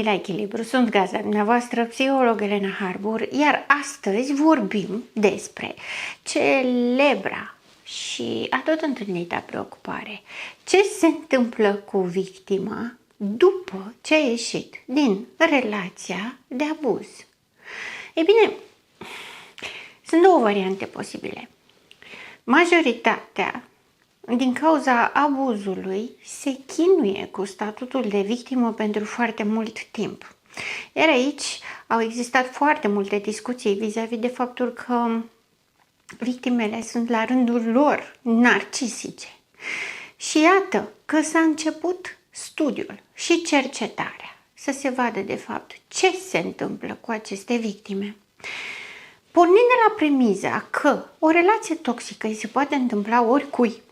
la Echilibru, sunt gazda dumneavoastră, psiholog Elena Harbour, iar astăzi vorbim despre celebra și atot întâlnita preocupare. Ce se întâmplă cu victima după ce a ieșit din relația de abuz? Ei bine, sunt două variante posibile. Majoritatea, din cauza abuzului, se chinuie cu statutul de victimă pentru foarte mult timp. Iar aici au existat foarte multe discuții vis-a-vis de faptul că victimele sunt la rândul lor narcisice. Și iată că s-a început studiul și cercetarea să se vadă de fapt ce se întâmplă cu aceste victime. Pornind de la premiza că o relație toxică îi se poate întâmpla oricui,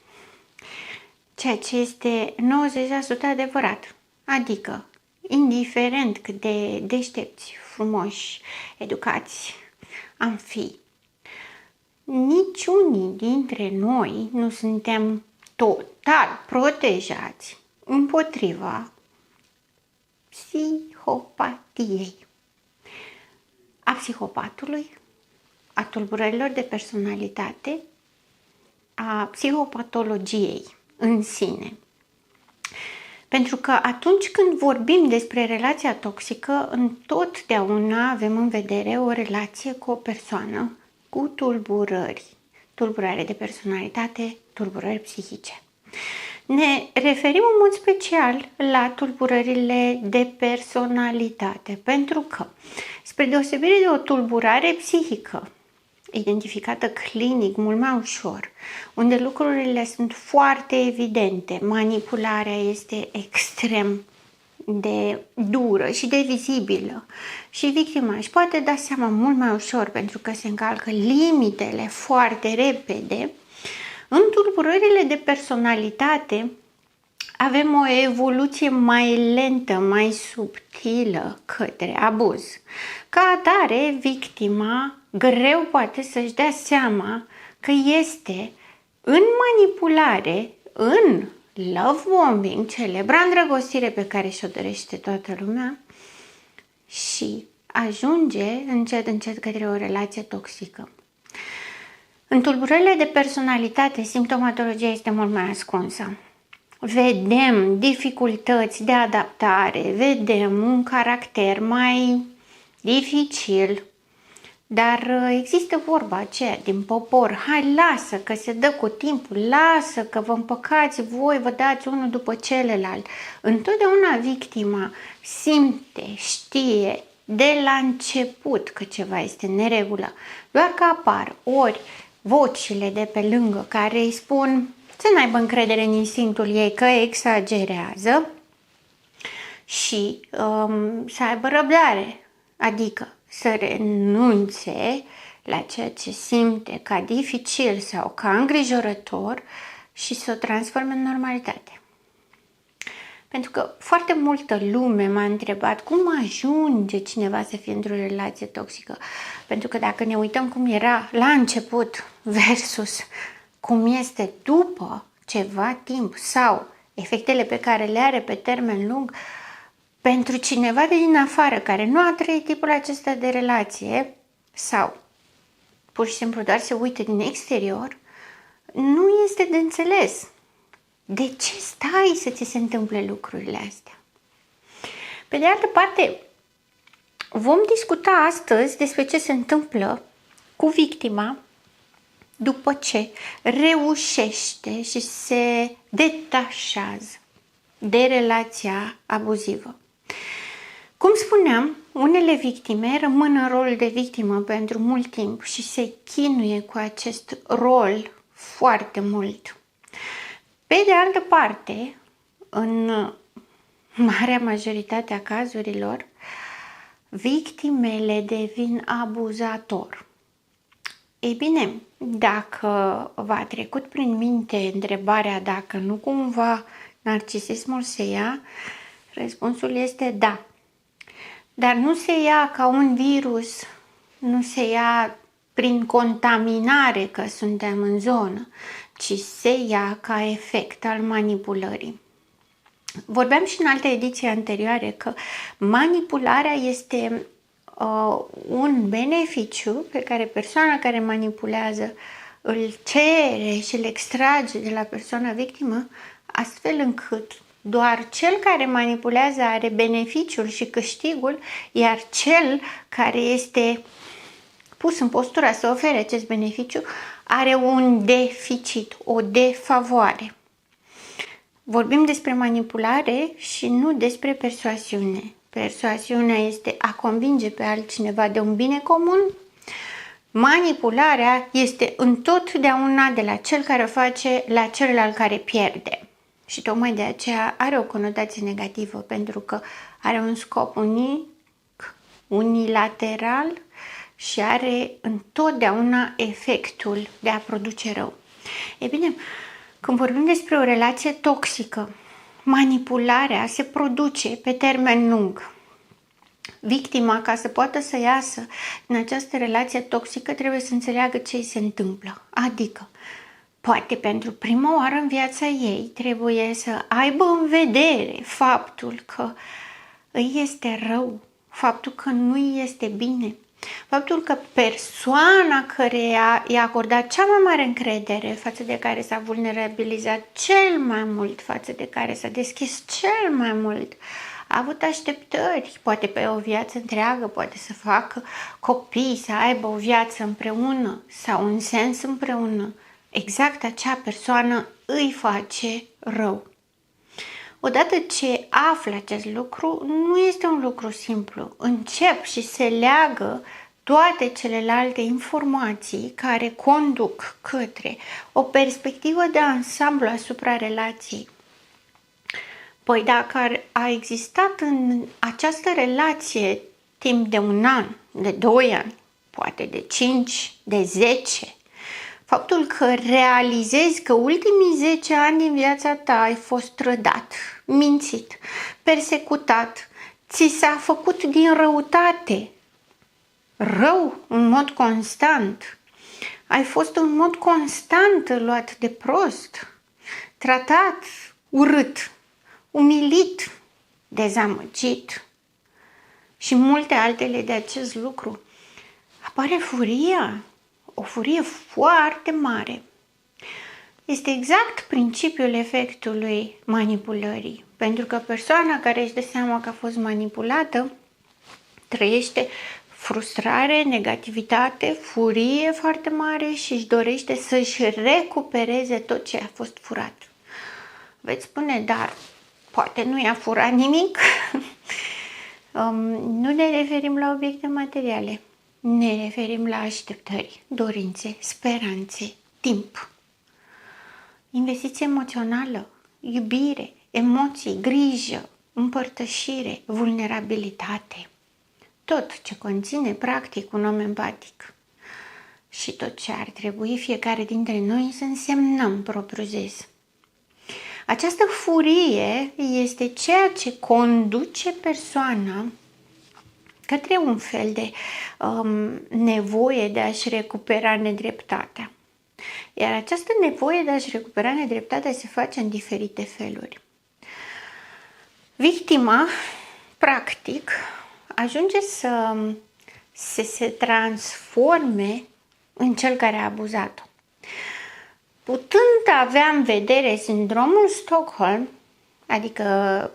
ceea ce este 90% adevărat, adică indiferent cât de deștepți, frumoși, educați am fi, niciunii dintre noi nu suntem total protejați împotriva psihopatiei, a psihopatului, a tulburărilor de personalitate, a psihopatologiei în sine. Pentru că atunci când vorbim despre relația toxică, întotdeauna avem în vedere o relație cu o persoană cu tulburări, tulburare de personalitate, tulburări psihice. Ne referim în mod special la tulburările de personalitate, pentru că, spre deosebire de o tulburare psihică, identificată clinic mult mai ușor, unde lucrurile sunt foarte evidente, manipularea este extrem de dură și de vizibilă și victima își poate da seama mult mai ușor pentru că se încalcă limitele foarte repede. În tulburările de personalitate avem o evoluție mai lentă, mai subtilă către abuz. Ca atare, victima greu poate să-și dea seama că este în manipulare, în love bombing, celebra îndrăgostire pe care și-o dorește toată lumea și ajunge încet, încet către o relație toxică. În tulburările de personalitate, simptomatologia este mult mai ascunsă. Vedem dificultăți de adaptare, vedem un caracter mai dificil, dar există vorba aceea din popor, hai lasă că se dă cu timpul, lasă că vă împăcați voi, vă dați unul după celălalt. Întotdeauna victima simte, știe de la început că ceva este în neregulă, doar că apar ori vocile de pe lângă care îi spun să n-aibă încredere în instinctul ei că exagerează și să aibă răbdare, adică să renunțe la ceea ce simte ca dificil sau ca îngrijorător și să o transforme în normalitate. Pentru că foarte multă lume m-a întrebat cum ajunge cineva să fie într-o relație toxică. Pentru că dacă ne uităm cum era la început versus cum este după ceva timp sau efectele pe care le are pe termen lung, pentru cineva de din afară care nu a trăit tipul acesta de relație sau pur și simplu doar se uită din exterior, nu este de înțeles. De ce stai să ți se întâmple lucrurile astea? Pe de altă parte, vom discuta astăzi despre ce se întâmplă cu victima după ce reușește și se detașează de relația abuzivă. Cum spuneam, unele victime rămân în rolul de victimă pentru mult timp și se chinuie cu acest rol foarte mult. Pe de altă parte, în marea majoritate a cazurilor, victimele devin abuzator. Ei bine, dacă v-a trecut prin minte întrebarea dacă nu cumva narcisismul se ia, răspunsul este da. Dar nu se ia ca un virus, nu se ia prin contaminare că suntem în zonă, ci se ia ca efect al manipulării. Vorbeam și în alte ediții anterioare că manipularea este un beneficiu pe care persoana care manipulează îl cere și îl extrage de la persoana victimă, astfel încât doar cel care manipulează are beneficiul și câștigul, iar cel care este pus în postura să ofere acest beneficiu are un deficit, o defavoare. Vorbim despre manipulare și nu despre persoasiune. Persoasiunea este a convinge pe altcineva de un bine comun. Manipularea este întotdeauna de la cel care o face la celălalt care pierde. Și tocmai de aceea are o conotație negativă, pentru că are un scop unic, unilateral și are întotdeauna efectul de a produce rău. E bine, când vorbim despre o relație toxică, manipularea se produce pe termen lung. Victima, ca să poată să iasă din această relație toxică, trebuie să înțeleagă ce îi se întâmplă. Adică, poate pentru prima oară în viața ei trebuie să aibă în vedere faptul că îi este rău, faptul că nu îi este bine, faptul că persoana căreia i-a acordat cea mai mare încredere, față de care s-a vulnerabilizat cel mai mult, față de care s-a deschis cel mai mult, a avut așteptări, poate pe o viață întreagă, poate să facă copii, să aibă o viață împreună sau un sens împreună. Exact acea persoană îi face rău. Odată ce afli acest lucru, nu este un lucru simplu. Încep și se leagă toate celelalte informații care conduc către o perspectivă de ansamblu asupra relației. Păi dacă a existat în această relație timp de 1 an, de 2 ani, poate de 5, de 10, faptul că realizezi că ultimii 10 ani din viața ta ai fost trădat, mințit, persecutat, ți s-a făcut din răutate rău în mod constant, ai fost în mod constant luat de prost, tratat urât, umilit, dezamăgit și multe altele de acest lucru, apare furia, o furie foarte mare. Este exact principiul efectului manipulării, pentru că persoana care își dă seama că a fost manipulată trăiește frustrare, negativitate, furie foarte mare și își dorește să-și recupereze tot ce a fost furat. Veți spune, dar poate nu i-a furat nimic? Nu ne referim la obiecte materiale. Ne referim la așteptări, dorințe, speranțe, timp. Investiție emoțională, iubire, emoții, grijă, împărtășire, vulnerabilitate. Tot ce conține practic un om empatic. Și tot ce ar trebui fiecare dintre noi să însemnăm propriu-zis. Această furie este ceea ce conduce persoana către un fel de nevoie de a-și recupera nedreptatea. Iar această nevoie de a-și recupera nedreptatea se face în diferite feluri. Victima, practic, ajunge să se transforme în cel care a abuzat-o. Putând avea în vedere sindromul Stockholm, adică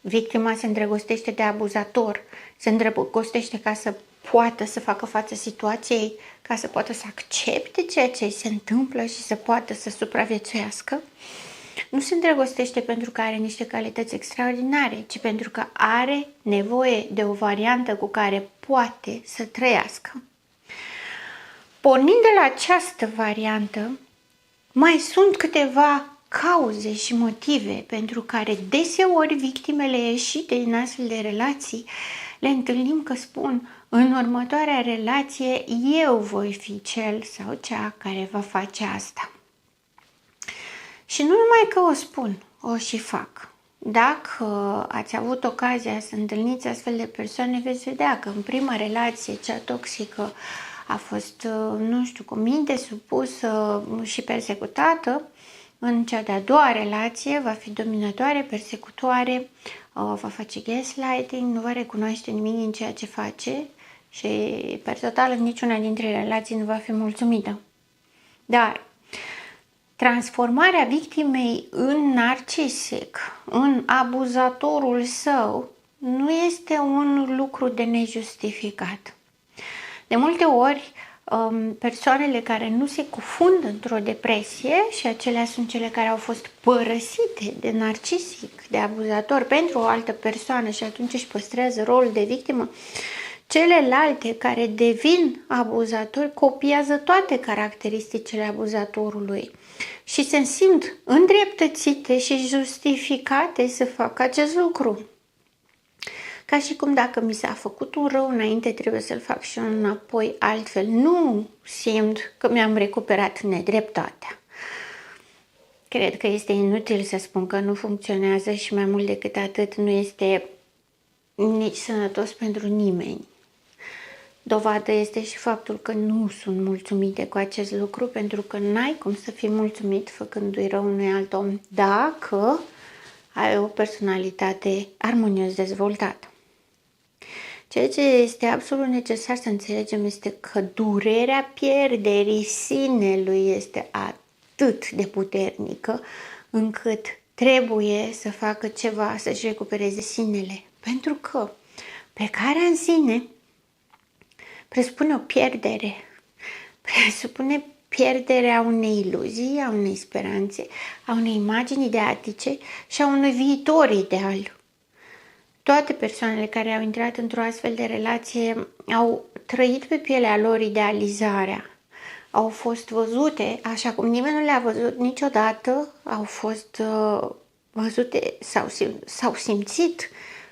victima se îndrăgostește de abuzator, se îndrăgostește ca să poată să facă față situației, ca să poată să accepte ceea ce se întâmplă și să poată să supraviețuiască, nu se îndrăgostește pentru că are niște calități extraordinare, ci pentru că are nevoie de o variantă cu care poate să trăiască. Pornind de la această variantă, mai sunt câteva cauze și motive pentru care deseori victimele ieșite din astfel de relații le întâlnim că spun: în următoarea relație eu voi fi cel sau cea care va face asta. Și nu numai că o spun, o și fac. Dacă ați avut ocazia să întâlniți astfel de persoane, veți vedea că în prima relație, cea toxică, a fost, nu știu, cu minte supusă și persecutată. în cea de-a doua relație va fi dominatoare, persecutoare, va face gaslighting, nu va recunoaște nimic din ceea ce face și, per total, în niciuna dintre relații nu va fi mulțumită. Dar transformarea victimei în narcisic, în abuzatorul său, nu este un lucru de nejustificat. De multe ori, persoanele care nu se cufundă într-o depresie, și acelea sunt cele care au fost părăsite de narcisic, de abuzator pentru o altă persoană și atunci își păstrează rolul de victimă, celelalte care devin abuzatori copiază toate caracteristicile abuzatorului și se simt îndreptățite și justificate să facă acest lucru. Ca și cum dacă mi s-a făcut un rău înainte, trebuie să-l fac și înapoi altfel. Nu simt că mi-am recuperat nedreptatea. Cred că este inutil să spun că nu funcționează și mai mult decât atât nu este nici sănătos pentru nimeni. Dovadă este și faptul că nu sunt mulțumite cu acest lucru, pentru că n-ai cum să fii mulțumit făcându-i rău unui alt om dacă ai o personalitate armonios dezvoltată. Ceea ce este absolut necesar să înțelegem este că durerea pierderii sinelui este atât de puternică încât trebuie să facă ceva să-și recupereze sinele. Pentru că plecarea în sine presupune o pierdere, presupune pierderea unei iluzii, a unei speranțe, a unei imagini ideatice și a unui viitor ideal. Toate persoanele care au intrat într-o astfel de relație au trăit pe pielea lor idealizarea. Au fost văzute așa cum nimeni nu le-a văzut niciodată, au fost văzute sau s-au simțit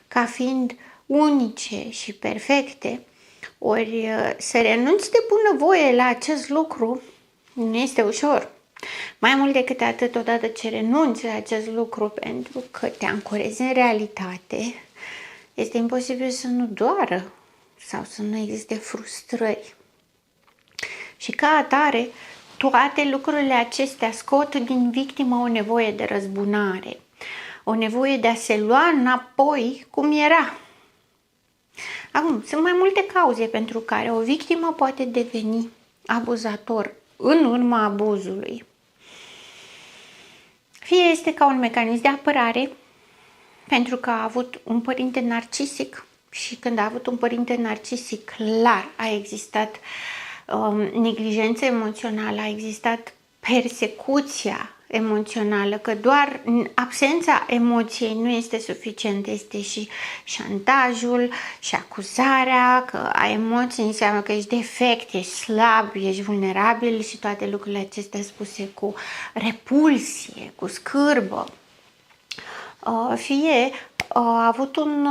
ca fiind unice și perfecte. Ori să renunți de bunăvoie la acest lucru nu este ușor. Mai mult decât atât, odată ce renunți la acest lucru pentru că te ancorezi în realitate, este imposibil să nu doară sau să nu existe frustrări. Și ca atare, toate lucrurile acestea scot din victimă o nevoie de răzbunare, o nevoie de a se lua înapoi cum era. Acum, sunt mai multe cauze pentru care o victimă poate deveni abuzator în urma abuzului. Fie este ca un mecanism de apărare, pentru că a avut un părinte narcisic și când a avut un părinte narcisic, clar a existat neglijență emoțională, a existat persecuția emoțională, că doar absența emoției nu este suficient, este și șantajul și acuzarea că ai emoții înseamnă că ești defect, ești slab, ești vulnerabil și toate lucrurile acestea spuse cu repulsie, cu scârbă. Fie a avut un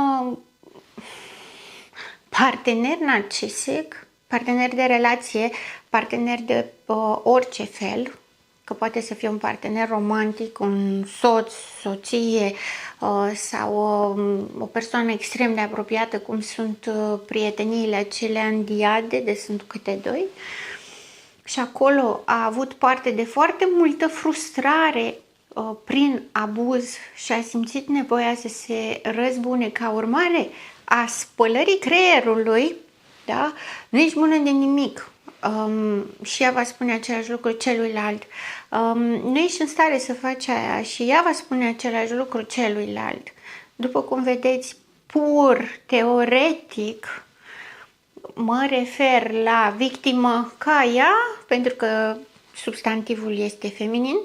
partener narcisic, partener de relație, partener de orice fel, că poate să fie un partener romantic, un soț, soție sau o persoană extrem de apropiată, cum sunt prieteniile acelea îndiade, de sunt câte doi. Și acolo a avut parte de foarte multă frustrare prin abuz și a simțit nevoia să se răzbune ca urmare a spălării creierului, da? Nu ești bună de nimic. Și ea va spune același lucru celuilalt. Nu ești în stare să faci aia și ea va spune același lucru celuilalt. După cum vedeți, pur teoretic, mă refer la victimă ca ea, pentru că substantivul este feminin,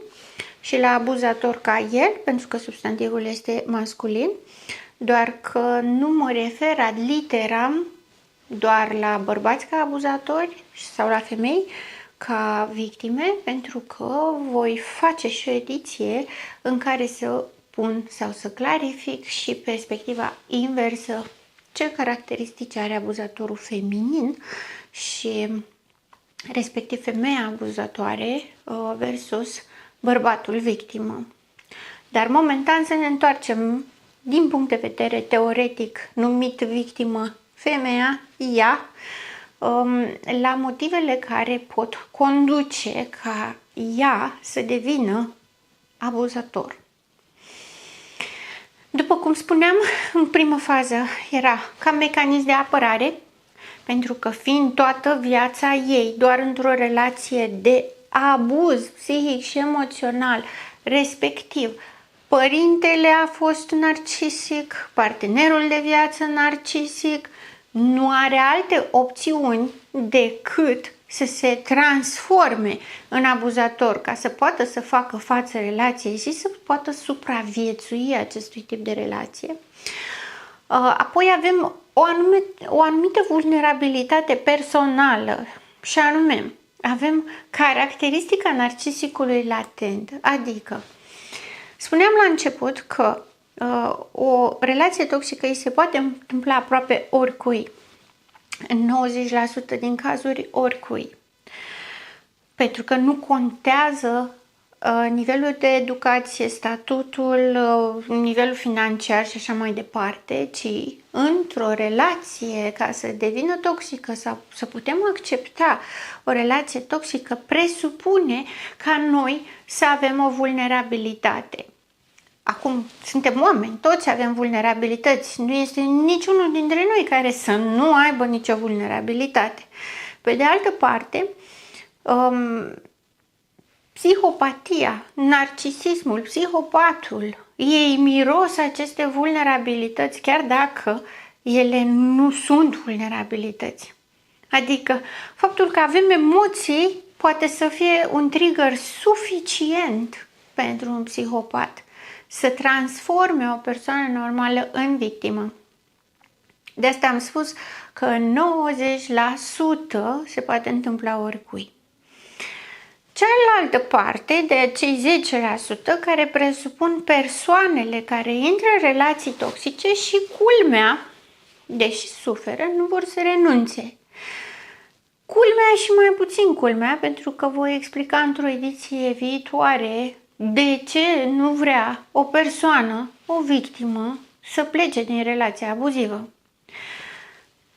și la abuzator ca el, pentru că substantivul este masculin, doar că nu mă refer ad literam doar la bărbați ca abuzatori sau la femei ca victime, pentru că voi face și o ediție în care să pun sau să clarific și perspectiva inversă, ce caracteristici are abuzatorul feminin și respectiv femeia abuzatoare versus bărbatul victimă. Dar momentan să ne întoarcem din punct de vedere teoretic numit victimă femeia, ea, la motivele care pot conduce ca ea să devină abuzator. După cum spuneam, în primă fază era ca mecanism de apărare, pentru că fiind toată viața ei doar într-o relație de abuz psihic și emoțional, respectiv părintele a fost narcisic, partenerul de viață narcisic, nu are alte opțiuni decât să se transforme în abuzator ca să poată să facă față relației și să poată supraviețui acestui tip de relație. Apoi avem o anumită vulnerabilitate personală și anume avem caracteristica narcisicului latent, adică spuneam la început că o relație toxică îi se poate întâmpla aproape oricui, în 90% din cazuri oricui, pentru că nu contează nivelul de educație, statutul, nivelul financiar și așa mai departe, ci într-o relație, ca să devină toxică sau să putem accepta o relație toxică, presupune ca noi să avem o vulnerabilitate. Acum, suntem oameni, toți avem vulnerabilități, nu este niciunul dintre noi care să nu aibă nicio vulnerabilitate. Pe de altă parte, psihopatia, narcisismul, psihopatul, ei miros aceste vulnerabilități chiar dacă ele nu sunt vulnerabilități. Adică faptul că avem emoții poate să fie un trigger suficient pentru un psihopat să transforme o persoană normală în victimă. De asta am spus că 90% se poate întâmpla oricui. Cealaltă parte de cei 10% care presupun persoanele care intră în relații toxice și culmea, deși suferă, nu vor să renunțe. Culmea și mai puțin culmea, pentru că voi explica într-o ediție viitoare de ce nu vrea o persoană, o victimă, să plece din relația abuzivă.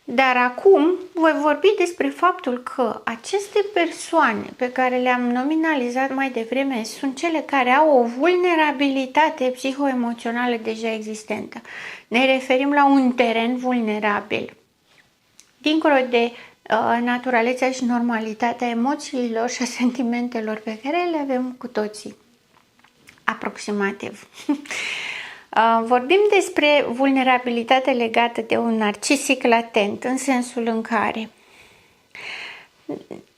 Dar acum voi vorbi despre faptul că aceste persoane pe care le-am nominalizat mai devreme sunt cele care au o vulnerabilitate psihoemoțională deja existentă. Ne referim la un teren vulnerabil. Dincolo de naturalețea și normalitatea emoțiilor și a sentimentelor pe care le avem cu toții. Aproximativ. Vorbim despre vulnerabilitate legată de un narcisic latent, în sensul în care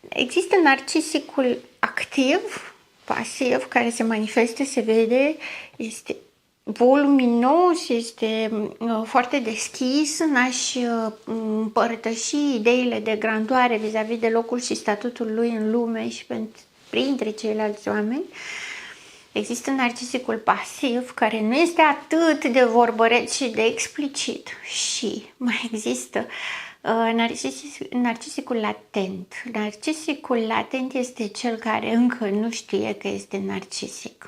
există narcisicul activ, pasiv, care se manifestă, se vede, este voluminos, este foarte deschis în a-și împărtăși ideile de grandoare vis-a-vis de locul și statutul lui în lume și printre ceilalți oameni. Există narcisicul pasiv, care nu este atât de vorbăreț și de explicit. Și mai există narcisicul latent. Narcisicul latent este cel care încă nu știe că este narcisic.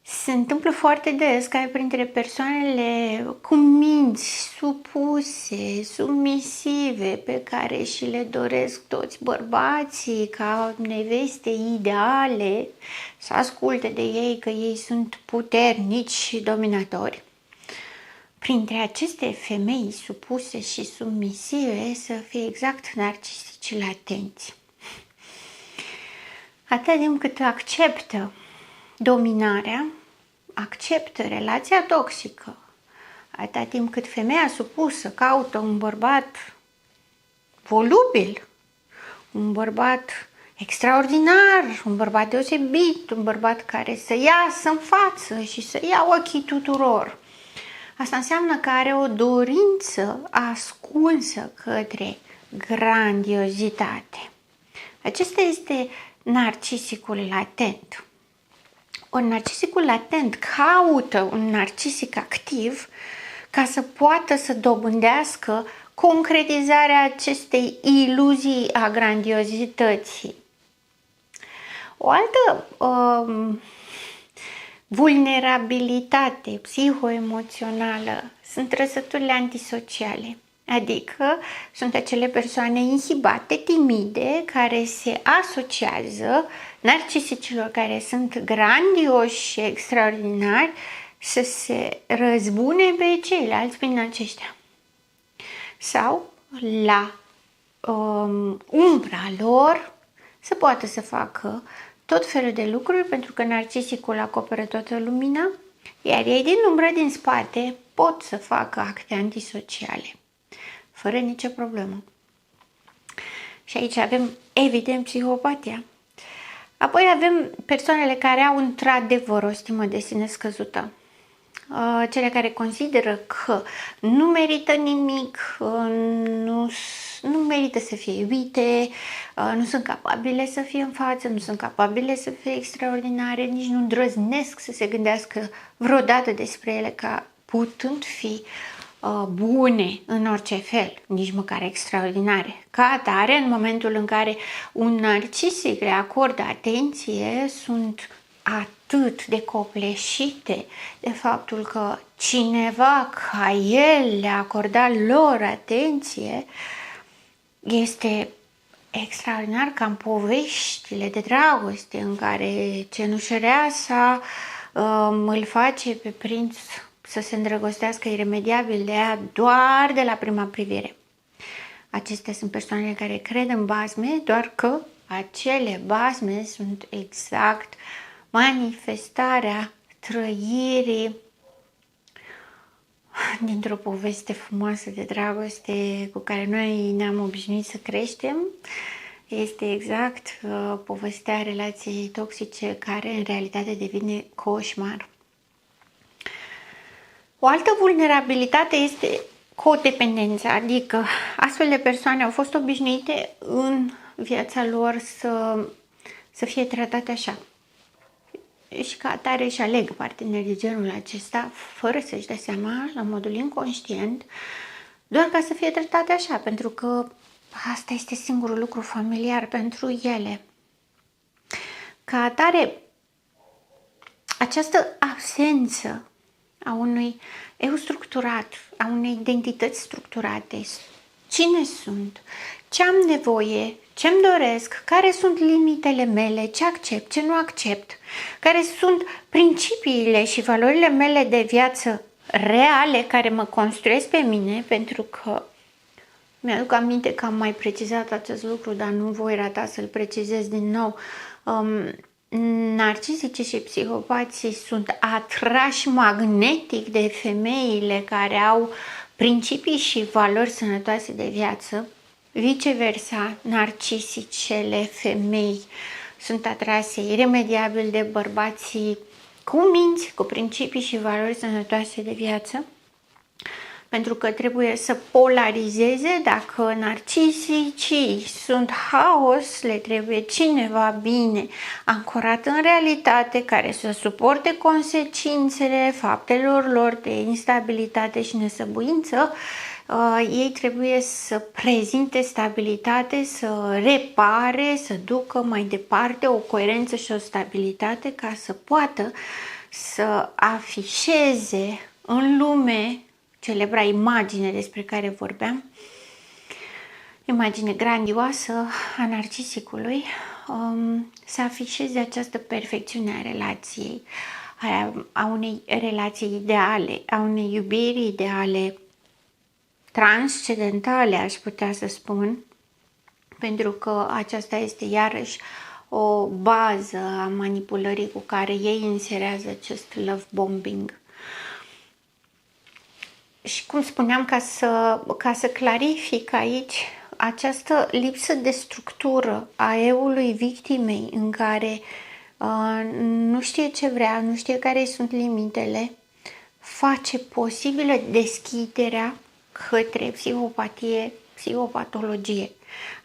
Se întâmplă foarte des ca printre persoanele cu minți supuse, submisive, pe care și le doresc toți bărbații ca neveste ideale, să asculte de ei că ei sunt puternici și dominatori. Printre aceste femei supuse și submisive să fie exact narcisicii latenți. Atât timp cât acceptă dominarea, acceptă relația toxică, atâta timp cât femeia supusă caută un bărbat volubil, un bărbat extraordinar, un bărbat deosebit, un bărbat care să iasă în față și să ia ochii tuturor. Asta înseamnă că are o dorință ascunsă către grandiozitate. Acesta este narcisicul latent. Un narcisicul latent caută un narcisic activ ca să poată să dobândească concretizarea acestei iluzii a grandiozității. O altă vulnerabilitate psihoemoțională sunt trăsăturile antisociale. Adică sunt acele persoane inhibate, timide, care se asociază narcisicilor care sunt grandioși și extraordinari să se răzbune pe ceilalți prin aceștia. Sau la umbra lor să poată să facă tot felul de lucruri, pentru că narcisicul acoperă toată lumina, iar ei din umbră, din spate, pot să facă acte antisociale, fără nicio problemă. Și aici avem, evident, psihopatia. Apoi avem persoanele care au într-adevăr o stimă de sine scăzută. Cele care consideră că nu merită nimic, nu merită să fie iubite, nu sunt capabile să fie în față, nu sunt capabile să fie extraordinare, nici nu îndrăznesc să se gândească vreodată despre ele ca putând fi bune în orice fel, nici măcar extraordinare. Ca atare, în momentul în care un narcisic le acordă atenție, sunt atât de copleșite de faptul că cineva ca el le-a acordat lor atenție. Este extraordinar, ca în poveștile de dragoste în care cenușăreasa îl face pe prinț să se îndrăgostească iremediabil de ea doar de la prima privire. Acestea sunt persoanele care cred în basme, doar că acele basme sunt exact manifestarea trăirii dintr-o poveste frumoasă de dragoste cu care noi ne-am obișnuit să creștem. Este exact povestea relației toxice care în realitate devine coșmar. O altă vulnerabilitate este codependența, adică astfel de persoane au fost obișnuite în viața lor să fie tratate așa. Și ca atare își aleg parteneri de genul acesta, fără să-și dea seama, la modul inconștient, doar ca să fie tratate așa, pentru că asta este singurul lucru familiar pentru ele. Ca atare, această absență a unui eu structurat, a unei identități structurate, cine sunt, ce am nevoie, ce-mi doresc, care sunt limitele mele, ce accept, ce nu accept, care sunt principiile și valorile mele de viață reale care mă construiesc pe mine, pentru că mi-aduc aminte că am mai precizat acest lucru, dar nu voi rata să-l precizez din nou. Narcisicii și psihopații sunt atrași magnetic de femeile care au principii și valori sănătoase de viață. Viceversa, narcisicele femei sunt atrase iremediabil de bărbații cu minți, cu principii și valori sănătoase de viață, pentru că trebuie să polarizeze. Dacă narcisicii sunt haos, le trebuie cineva bine ancorat în realitate, care să suporte consecințele faptelor lor de instabilitate și nesăbuință. Ei trebuie să prezinte stabilitate, să repare, să ducă mai departe o coerență și o stabilitate ca să poată să afișeze în lume celebra imagine despre care vorbeam, imagine grandioasă a narcisicului, să afișeze această perfecțiune a relației, a unei relații ideale, a unei iubiri ideale, transcendentale, aș putea să spun, pentru că aceasta este iarăși o bază a manipulării cu care ei inserează acest love bombing. Și cum spuneam, ca să clarific aici, această lipsă de structură a eului victimei, în care nu știe ce vrea, nu știe care sunt limitele, face posibilă deschiderea către psihopatie, psihopatologie.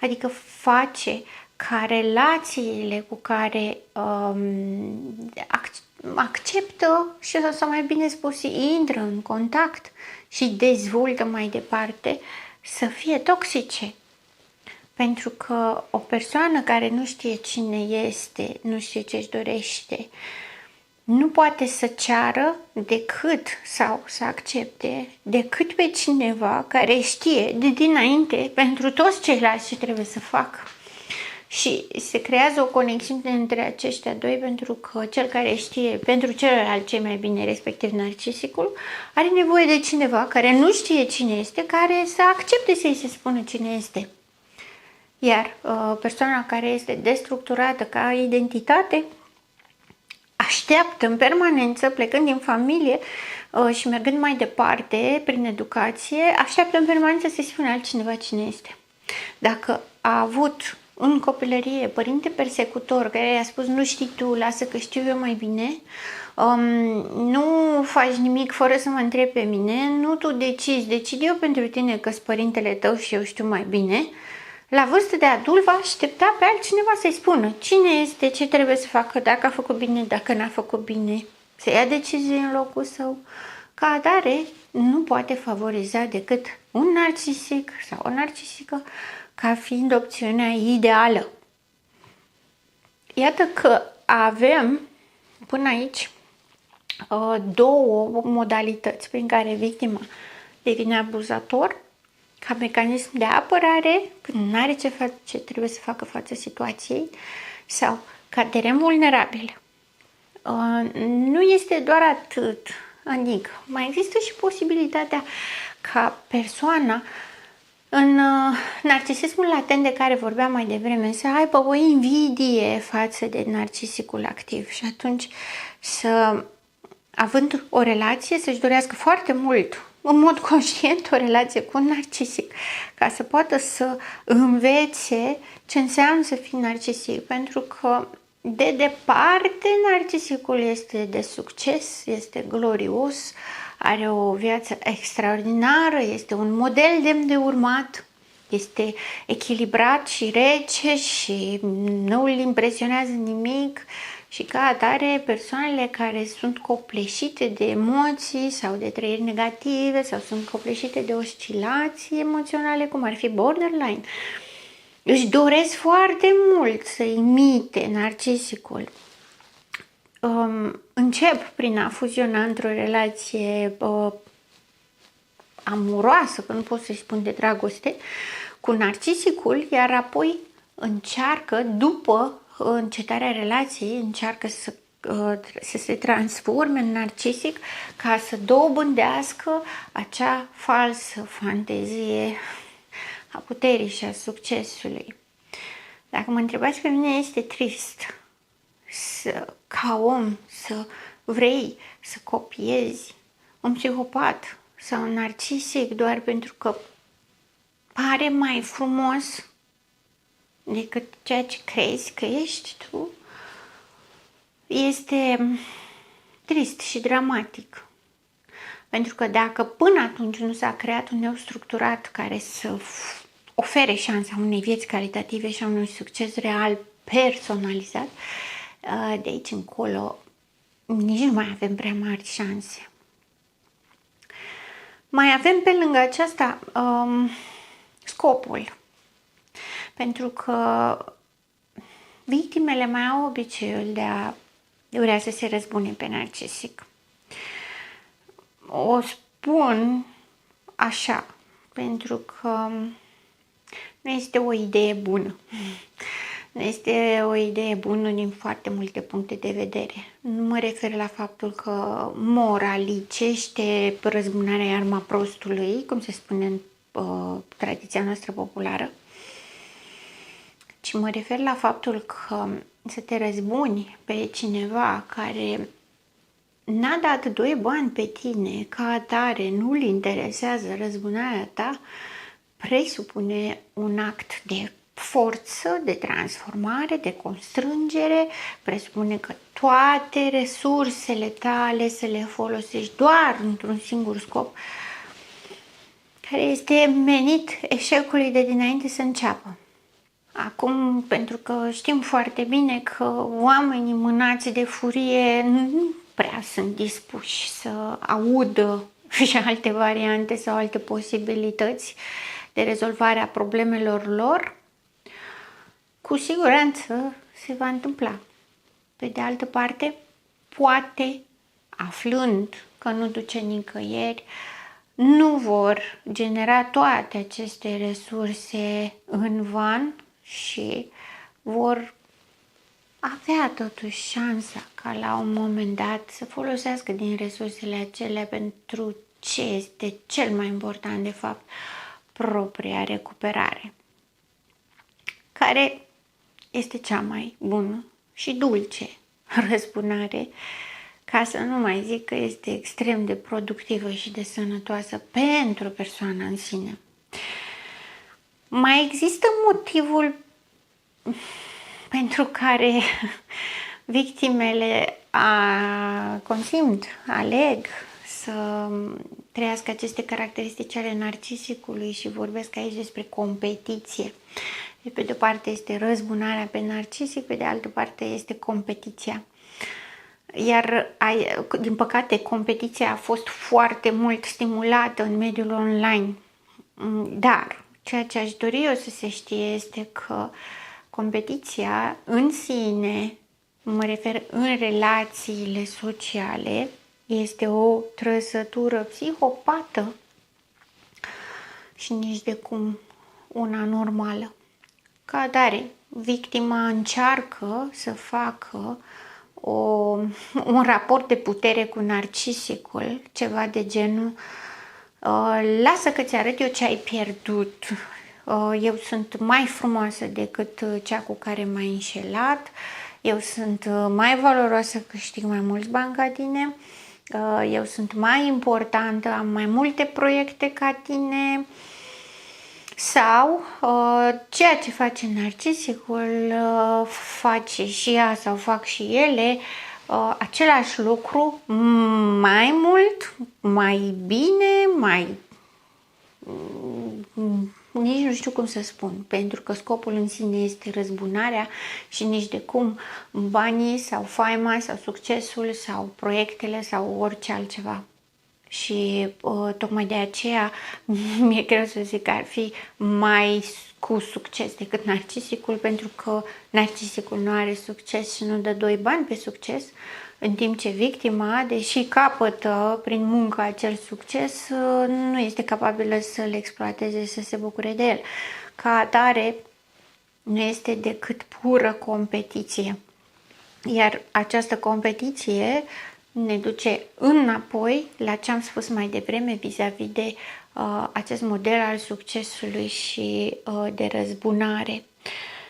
Adică face ca relațiile cu care acceptă și, sau mai bine spus, intră în contact și dezvoltă mai departe, să fie toxice. Pentru că o persoană care nu știe cine este, nu știe ce își dorește, nu poate să ceară decât sau să accepte decât pe cineva care știe de dinainte pentru toți ceilalți ce trebuie să facă. Și se creează o conexiune între aceștia doi pentru că cel care știe pentru celălalt ce mai bine, respectiv narcisicul, are nevoie de cineva care nu știe cine este, care să accepte să-i se spună cine este. Iar persoana care este destructurată ca identitate așteaptă în permanență, plecând din familie și mergând mai departe prin educație, așteaptă în permanență să-i spună altcineva cine este. Dacă a avut în copilărie părinte persecutor care i-a spus nu știi tu, lasă că știu eu mai bine, nu faci nimic fără să mă întrebi pe mine, nu tu decizi, decid eu pentru tine că sunt părintele tău și eu știu mai bine, la vârstă de adult va aștepta pe altcineva să-i spună cine este, ce trebuie să facă, dacă a făcut bine, dacă n-a făcut bine, să ia decizii în locul său. Ca atare, nu poate favoriza decât un narcisic sau o narcisică ca fiind opțiunea ideală. Iată că avem până aici două modalități prin care victima devine abuzator ca mecanism de apărare când nu are ce trebuie să facă față situației sau ca teren vulnerabil. Nu este doar atât, adică mai există și posibilitatea ca persoana în narcisismul latent de care vorbeam mai devreme să aibă o invidie față de narcisicul activ și atunci să, având o relație, să-și dorească foarte mult, în mod conștient, o relație cu un narcisic, ca să poată să învețe ce înseamnă să fii narcisic, pentru că de departe narcisicul este de succes, este glorios, are o viață extraordinară, este un model demn de urmat, este echilibrat și rece și nu îl impresionează nimic și ca atare persoanele care sunt copleșite de emoții sau de trăiri negative sau sunt copleșite de oscilații emoționale, cum ar fi borderline, își doresc foarte mult să imite narcisicul. Încep prin a fuziona într-o relație amuroasă, că nu pot să-i spun de dragoste, cu narcisicul, iar apoi încearcă, după încetarea relației, încearcă să se transforme în narcisic ca să dobândească acea falsă fantezie a puterii și a succesului. Dacă mă întrebați pe mine, este trist ca om să vrei să copiezi un psihopat sau un narcisic doar pentru că pare mai frumos decât ceea ce crezi că ești tu. Este trist și dramatic. Pentru că dacă până atunci nu s-a creat un eu structurat care să ofere șansa unei vieți calitative și a unui succes real personalizat, de aici încolo nici nu mai avem prea mari șanse. Mai avem pe lângă aceasta scopul. Pentru că victimele mai au obiceiul de a vrea să se răzbune pe narcisic. O spun așa, pentru că nu este o idee bună. Nu este o idee bună din foarte multe puncte de vedere. Nu mă refer la faptul că moralicește răzbunarea e arma prostului, cum se spune în tradiția noastră populară, ci mă refer la faptul că să te răzbuni pe cineva care n-a dat doi bani pe tine, ca atare nu-l interesează răzbunarea ta, presupune un act de forță, de transformare, de constrângere, presupune că toate resursele tale să le folosești doar într-un singur scop, care este menit eșecului de dinainte să înceapă. Acum, pentru că știm foarte bine că oamenii mânați de furie nu prea sunt dispuși să audă și alte variante sau alte posibilități de rezolvare a problemelor lor, cu siguranță se va întâmpla. Pe de altă parte, poate, aflând că nu duce nicăieri, nu vor genera toate aceste resurse în van și vor avea totuși șansa ca la un moment dat să folosească din resursele acelea pentru ce este cel mai important de fapt, propria recuperare, care este cea mai bună și dulce răzbunare, ca să nu mai zic că este extrem de productivă și de sănătoasă pentru persoana în sine. Mai există motivul pentru care victimele consimt, aleg să trăiască aceste caracteristici ale narcisicului și vorbesc aici despre competiție. Pe de o parte este răzbunarea pe narcisic, pe de altă parte este competiția. Iar, din păcate, competiția a fost foarte mult stimulată în mediul online. Dar ceea ce aș dori eu să se știe este că competiția în sine, mă refer în relațiile sociale, este o trăsătură psihopată și nici de cum una normală. Ca atare, victima încearcă să facă un raport de putere cu narcisicul, ceva de genul lasă că ți arăt eu ce ai pierdut, eu sunt mai frumoasă decât cea cu care m-ai înșelat, eu sunt mai valoroasă, câștig mai mulți bani ca tine, eu sunt mai importantă, am mai multe proiecte ca tine. Sau ceea ce face narcisicul face și ea sau fac și ele același lucru mai mult, mai bine, nici nu știu cum să spun, pentru că scopul în sine este răzbunarea și nici de cum banii sau faima sau succesul sau proiectele sau orice altceva. Și tocmai de aceea mi-e greu să zic că ar fi mai cu succes decât narcisicul, pentru că narcisicul nu are succes și nu dă doi bani pe succes, în timp ce victima, deși capătă prin muncă acel succes, nu este capabilă să-l exploateze, să se bucure de el. Ca atare, nu este decât pură competiție. Iar această competiție ne duce înapoi la ce am spus mai devreme vis-a-vis de acest model al succesului și de răzbunare.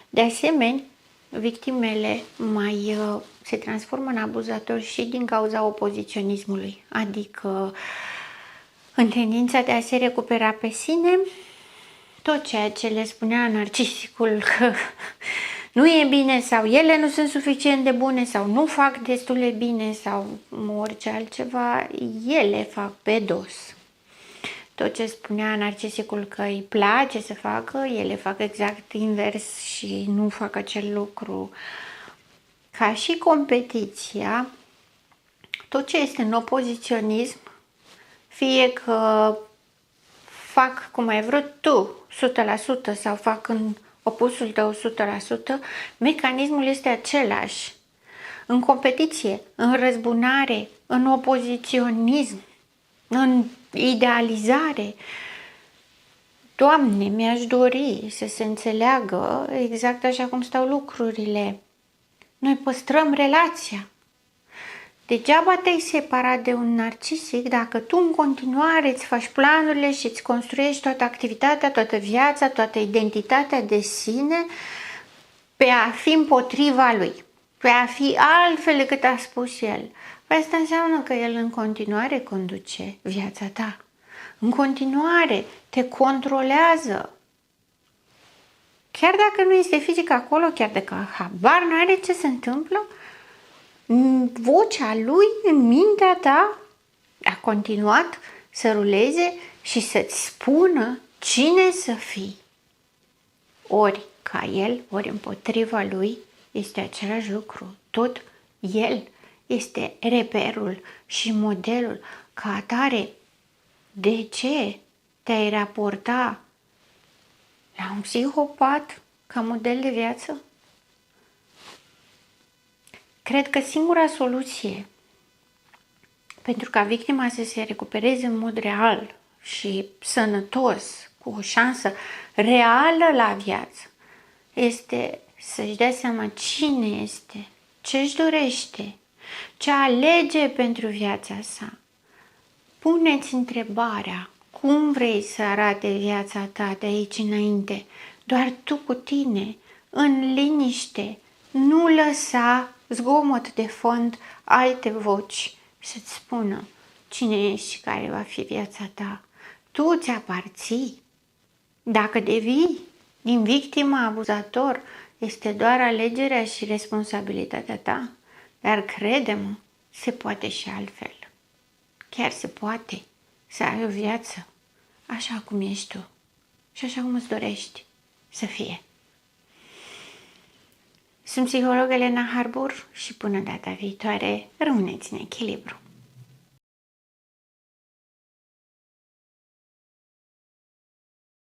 De asemenea, victimele mai se transformă în abuzatori și din cauza opoziționismului, adică în tendința de a se recupera pe sine, tot ceea ce le spunea narcisicul că nu e bine sau ele nu sunt suficient de bune sau nu fac destul de bine sau orice altceva, ele fac pe dos. Tot ce spunea narcisicul că îi place să facă, ele fac exact invers și nu fac acel lucru. Ca și competiția, tot ce este în opoziționism, fie că fac cum ai vrut tu 100% sau fac în opusul tău 100%, mecanismul este același. În competiție, în răzbunare, în opoziționism, în idealizare. Doamne, mi-aș dori să se înțeleagă exact așa cum stau lucrurile. Noi păstrăm relația. Degeaba te-ai separat de un narcisic dacă tu în continuare îți faci planurile și îți construiești toată activitatea, toată viața, toată identitatea de sine pe a fi împotriva lui, pe a fi altfel decât a spus el. Păi asta înseamnă că el în continuare conduce viața ta. În continuare te controlează. Chiar dacă nu este fizic acolo, chiar dacă habar nu are ce se întâmplă, vocea lui în mintea ta a continuat să ruleze și să-ți spună cine să fii. Ori ca el, ori împotriva lui, este același lucru. Tot el este reperul și modelul. Ca atare, de ce te-ai raporta la un psihopat ca model de viață? Cred că singura soluție pentru ca victima să se recupereze în mod real și sănătos, cu o șansă reală la viață, este să-și dea seama cine este, ce își dorește, ce alege pentru viața sa. Puneți întrebarea, cum vrei să arate viața ta de aici înainte, doar tu cu tine, în liniște, nu lăsa zgomot de fond alte voci să-ți spună cine ești și care va fi viața ta. Tu îți aparții. Dacă devii din victimă abuzator, este doar alegerea și responsabilitatea ta. Dar crede-mă, se poate și altfel. Chiar se poate să ai o viață așa cum ești tu și așa cum îți dorești să fie. Sunt psiholog Elena Harbur și până data viitoare, rămâneți în echilibru.